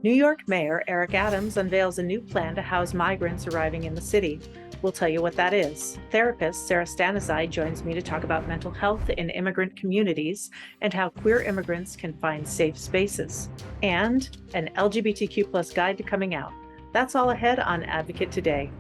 New York Mayor Eric Adams unveils a new plan to house migrants arriving in the city. We'll tell you what that is. Therapist Sara Stanizai joins me to talk about mental health in immigrant communities and how queer immigrants can find safe spaces. And an LGBTQ plus guide to coming out. That's all ahead on Advocate Today.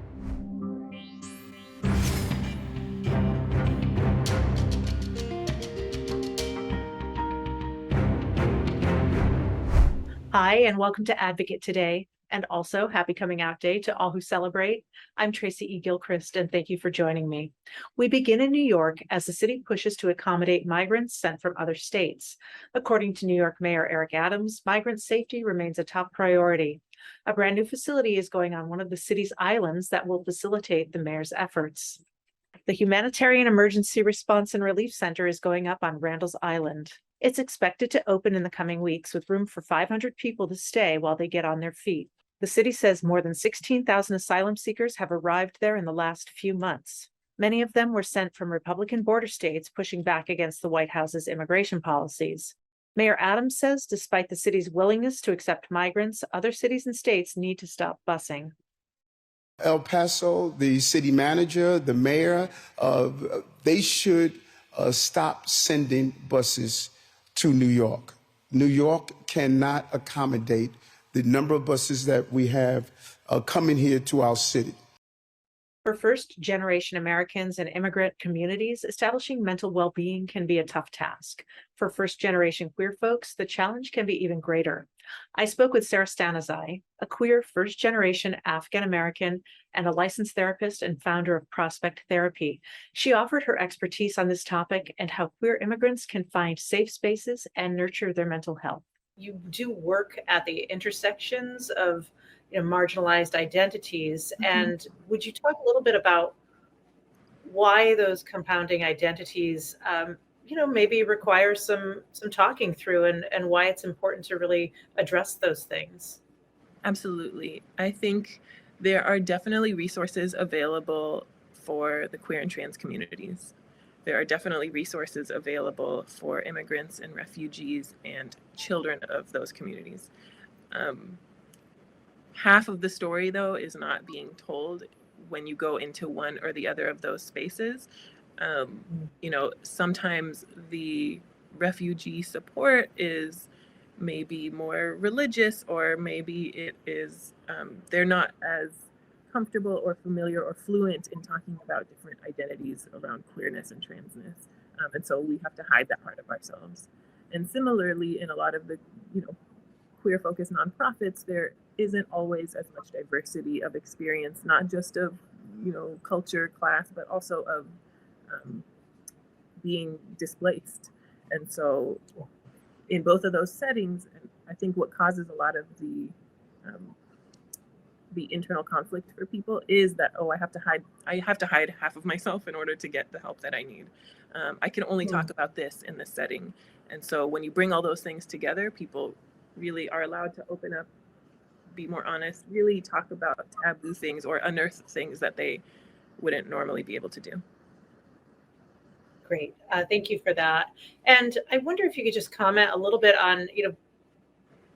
Hi, and welcome to Advocate Today, and also Happy Coming Out Day to all who celebrate. I'm Tracy E. Gilchrist, and thank you for joining me. We begin in New York as the city pushes to accommodate migrants sent from other states. According to New York Mayor Eric Adams, migrant safety remains a top priority. A brand new facility is going on one of the city's islands that will facilitate the mayor's efforts. The Humanitarian Emergency Response and Relief Center is going up on Randall's Island. It's expected to open in the coming weeks with room for 500 people to stay while they get on their feet. The city says more than 16,000 asylum seekers have arrived there in the last few months. Many of them were sent from Republican border states pushing back against the White House's immigration policies. Mayor Adams says despite the city's willingness to accept migrants, other cities and states need to stop busing. El Paso, the city manager, the mayor, they should stop sending buses to New York. New York cannot accommodate the number of buses that we have coming here to our city. For first-generation Americans and immigrant communities, establishing mental well-being can be a tough task. For first-generation queer folks, the challenge can be even greater. I spoke with Sara Stanizai, a queer first-generation African-American and a licensed therapist and founder of Prospect Therapy. She offered her expertise on this topic and how queer immigrants can find safe spaces and nurture their mental health. You do work at the intersections of marginalized identities. And would you talk a little bit about why those compounding identities, maybe require some talking through and why it's important to really address those things? Absolutely. I think there are definitely resources available for the queer and trans communities. There are definitely resources available for immigrants and refugees and children of those communities. Half of the story, though, is not being told when you go into one or the other of those spaces. Sometimes the refugee support is maybe more religious, or maybe it is they're not as comfortable or familiar or fluent in talking about different identities around queerness and transness. And so we have to hide that part of ourselves. And similarly, in a lot of the queer focused nonprofits, there isn't always as much diversity of experience, not just of culture, class, but also of being displaced. And so in both of those settings, and I think what causes a lot of the internal conflict for people is that, I have to hide half of myself in order to get the help that I need. I can only talk about this in this setting. And so when you bring all those things together, people really are allowed to open up, be more honest, really talk about taboo things or unearth things that they wouldn't normally be able to do. Great. Thank you for that. And I wonder if you could just comment a little bit on,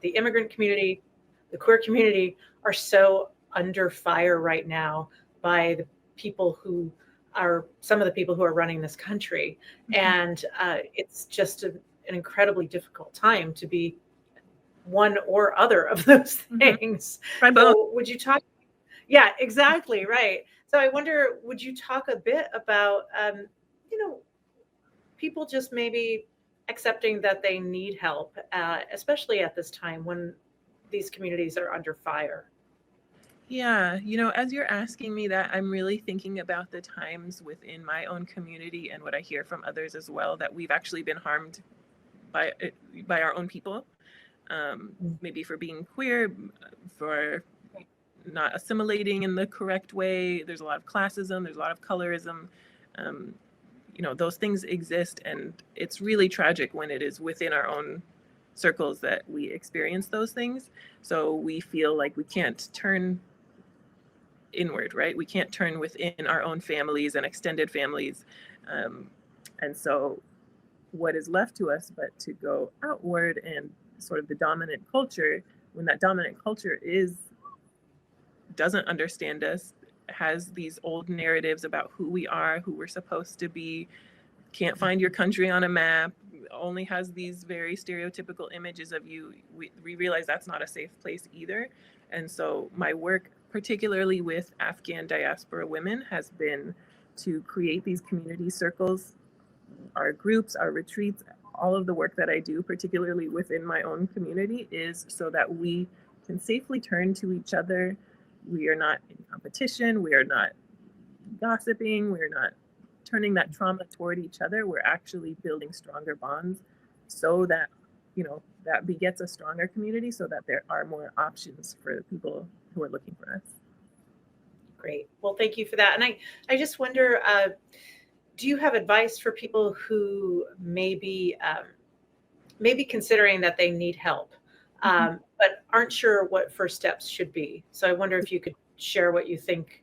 the immigrant community, the queer community are so under fire right now by the people who are some of the people who are running this country. And it's just an incredibly difficult time to be one or other of those things. Right, so would you talk? Yeah, exactly. Right. So I wonder, would you talk a bit about, people just maybe accepting that they need help, especially at this time when these communities are under fire? Yeah, as you're asking me that, I'm really thinking about the times within my own community and what I hear from others as well, that we've actually been harmed by our own people. Maybe for being queer, for not assimilating in the correct way. There's a lot of classism, there's a lot of colorism. Those things exist, and it's really tragic when it is within our own circles that we experience those things. So we feel like we can't turn inward, right? We can't turn within our own families and extended families. And so what is left to us but to go outward, and sort of the dominant culture when that dominant culture doesn't understand us, has these old narratives about who we are, who we're supposed to be, can't find your country on a map, only has these very stereotypical images of you, we realize that's not a safe place either. And so my work, particularly with Afghan diaspora women, has been to create these community circles, our groups, our retreats. All of the work that I do, particularly within my own community, is so that we can safely turn to each other. We are not in competition, we are not gossiping, we're not turning that trauma toward each other. We're actually building stronger bonds so that, that begets a stronger community, so that there are more options for the people who are looking for us. Great. Well, thank you for that. And I just wonder, do you have advice for people who may be considering that they need help, but aren't sure what first steps should be? So I wonder if you could share what you think,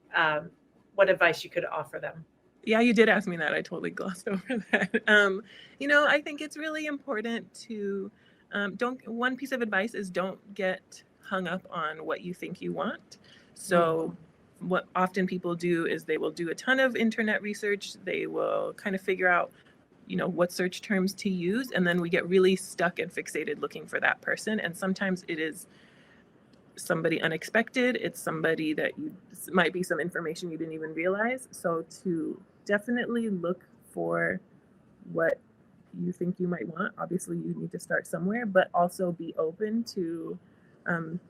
what advice you could offer them. Yeah, you did ask me that. I totally glossed over that. I think it's really important to one piece of advice is don't get hung up on what you think you want. So what often people do is they will do a ton of internet research. They will kind of figure out, what search terms to use. And then we get really stuck and fixated looking for that person. And sometimes it is somebody unexpected. It's somebody that might be some information you didn't even realize. So to definitely look for what you think you might want. Obviously, you need to start somewhere, but also be open to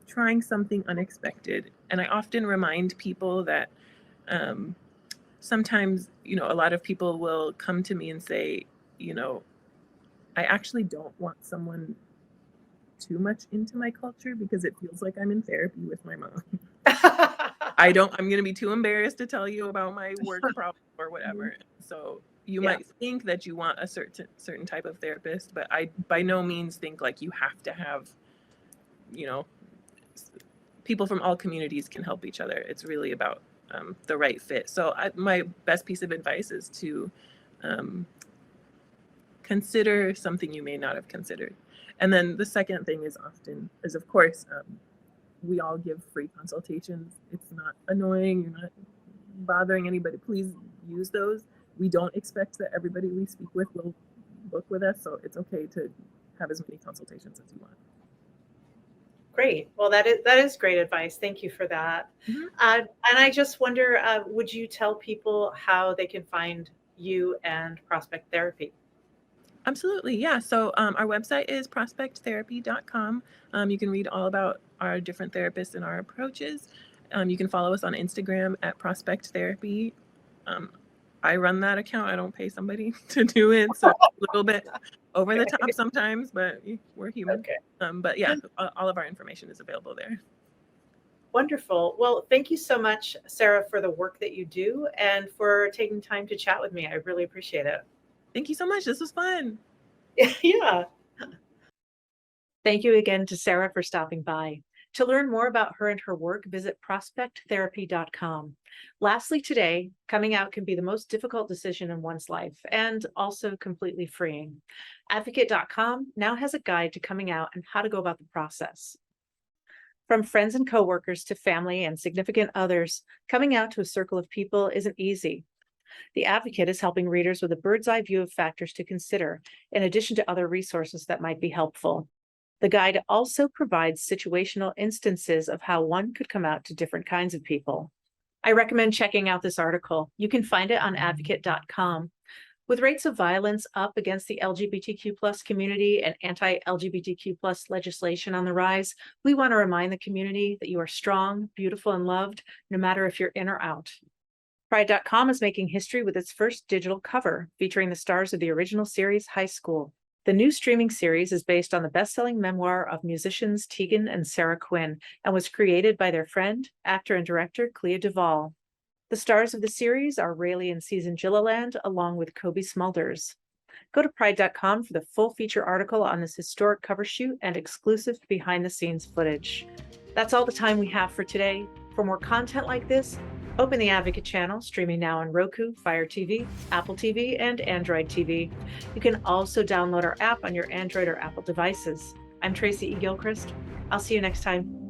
trying something unexpected. And I often remind people that sometimes, a lot of people will come to me and say, I actually don't want someone too much into my culture because it feels like I'm in therapy with my mom. I'm going to be too embarrassed to tell you about my work problem or whatever. So you might think that you want a certain type of therapist, but I by no means think like you have to have, people from all communities can help each other. It's really about the right fit. So my best piece of advice is to consider something you may not have considered. And then the second thing is of course, we all give free consultations. It's not annoying. You're not bothering anybody. Please use those. We don't expect that everybody we speak with will book with us. So it's okay to have as many consultations as you want. Great. Well, that is great advice. Thank you for that. And I just wonder, would you tell people how they can find you and Prospect Therapy? Absolutely. Yeah. So our website is prospecttherapy.com. You can read all about our different therapists and our approaches. You can follow us on Instagram at Prospect Therapy. I run that account. I don't pay somebody to do it. So a little bit over the top sometimes, but we're human. Okay. But yeah, all of our information is available there. Wonderful. Well, thank you so much, Sara, for the work that you do and for taking time to chat with me. I really appreciate it. Thank you so much. This was fun. Yeah. Thank you again to Sara for stopping by. To learn more about her and her work, visit prospecttherapy.com. Lastly, today, coming out can be the most difficult decision in one's life and also completely freeing. Advocate.com now has a guide to coming out and how to go about the process. From friends and coworkers to family and significant others, coming out to a circle of people isn't easy. The Advocate is helping readers with a bird's eye view of factors to consider, in addition to other resources that might be helpful. The guide also provides situational instances of how one could come out to different kinds of people. I recommend checking out this article. You can find it on advocate.com. With rates of violence up against the LGBTQ+ community and anti-LGBTQ+ legislation on the rise, we want to remind the community that you are strong, beautiful, and loved, no matter if you're in or out. Pride.com is making history with its first digital cover, featuring the stars of the original series High School. The new streaming series is based on the best-selling memoir of musicians Tegan and Sarah Quinn and was created by their friend, actor and director Clea Duvall. The stars of the series are Rayleigh and Season Gilliland, along with Kobe Smulders. Go to pride.com for the full feature article on this historic cover shoot and exclusive behind-the-scenes footage. That's all the time we have for today. For more content like this, open the Advocate channel, streaming now on Roku, Fire TV, Apple TV, and Android TV. You can also download our app on your Android or Apple devices. I'm Tracy E. Gilchrist. I'll see you next time.